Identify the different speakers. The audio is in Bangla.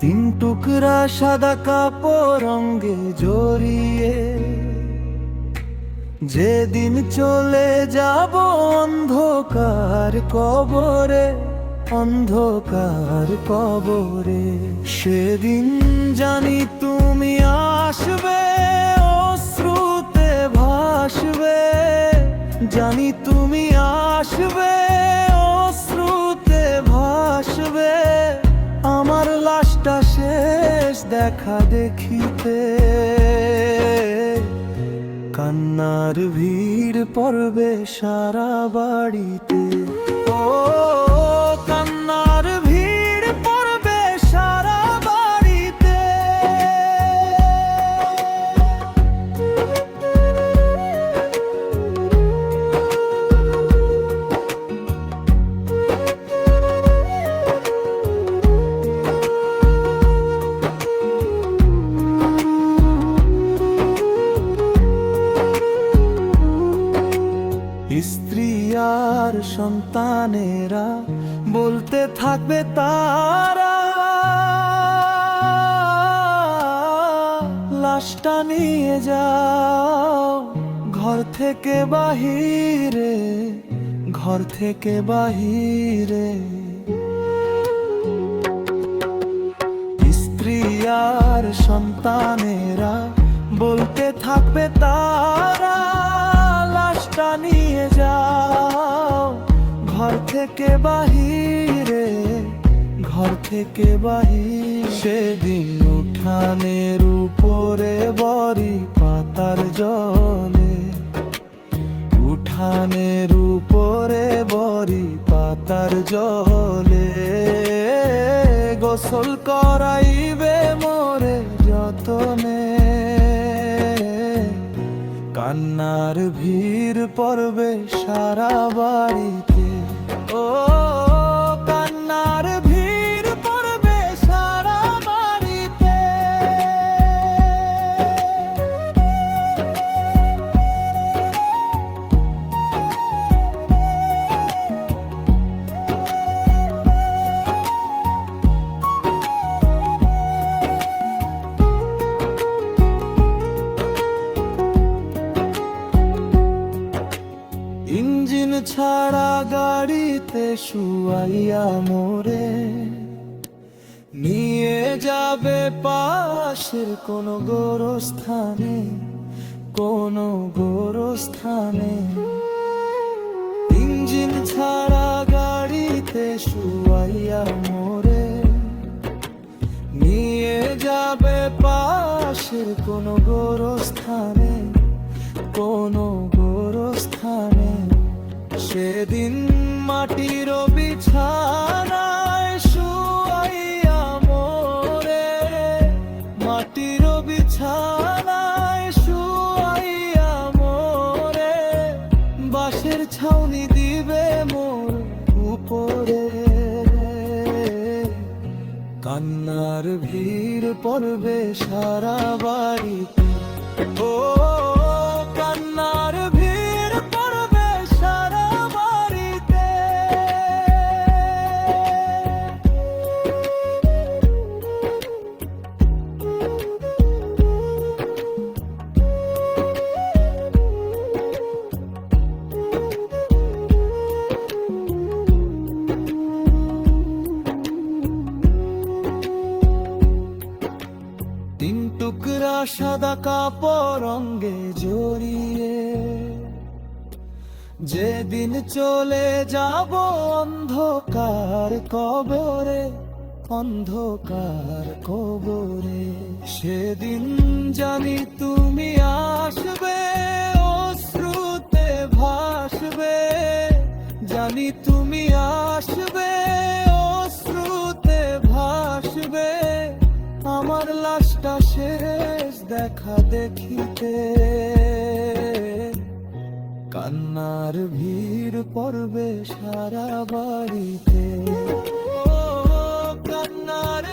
Speaker 1: তিন টুকরা সাদা কাপড় রঙে জড়িয়ে যেদিন চলে যাব অন্ধকার কবরে, অন্ধকার কবরে, সেদিন জানি তুমি আসবে, অশ্রুতে ভাসবে, জানি তুমি আসবে, অশ্রুতে ভাসবে, আমার লাশটা শেষ দেখা দেখিতে। কান্নার ভিড় পড়বে সারা বাড়িতে, ও কান্নার ভিড় পড়বে সারা বাড়িতে। স্ত্রী আর সন্তানেরা বলতে থাকবে তারা, লাশটা নিয়ে যাও ঘর থেকে বাহিরে, ঘর থেকে বাহিরে। স্ত্রী আর সন্তানেরা বলতে থাকবে তারা, লাশটা নিয়ে যাও ঘর থেকে বাহিরে, ঘর থেকে বাহিরে। সেদিন উঠানের উপরে বড়ি পাতার জলে, উঠানের উপরে বড়ি পাতার জলে, গোসল করাইবে মোরে যতনে। কান্নার ভিড় পড়বে সারা বাড়িতে, ও কান্নার ভিড় পড়বে সারা বাড়িতে। ইঞ্জিন ছাড়া গাড়িতে শুয়াইয়া মোরে নিয়ে যাবে পাশের কোনো গোরস্থানে, কোনো গোরস্থানে। ইঞ্জিন ছাড়া গাড়িতে শুয়াইয়া মোরে নিয়ে যাবে পাশের কোনো গোরস্থানে, কোনো গোরস্থানে। সেদিন মাটির বিছানায় শুয়াইয়া মোরে, মাটির বিছানায় শুয়াইয়া মোরে, বাঁশের ছাউনি দিবে মোর উপরে। কান্নার ভিড় পড়বে সারা বাড়িতে, ও কান্নার ভিড় পড়বে সারা বাড়িতে। তিন টুকরা সাদা কাপড় রঙে জড়িয়ে যেদিন চলে যাব অন্ধকার কবরে, অন্ধকার কবরে, সেদিন জানি তুমি আসবে, অশ্রুতে ভাসবে, জানি তুমি আসবে, অশ্রুতে ভাসবে, আমার লাশটা শেষ দেখা দেখিতে। কান্নার ভিড় পড়বে সারা বাড়িতে, ও কান্নার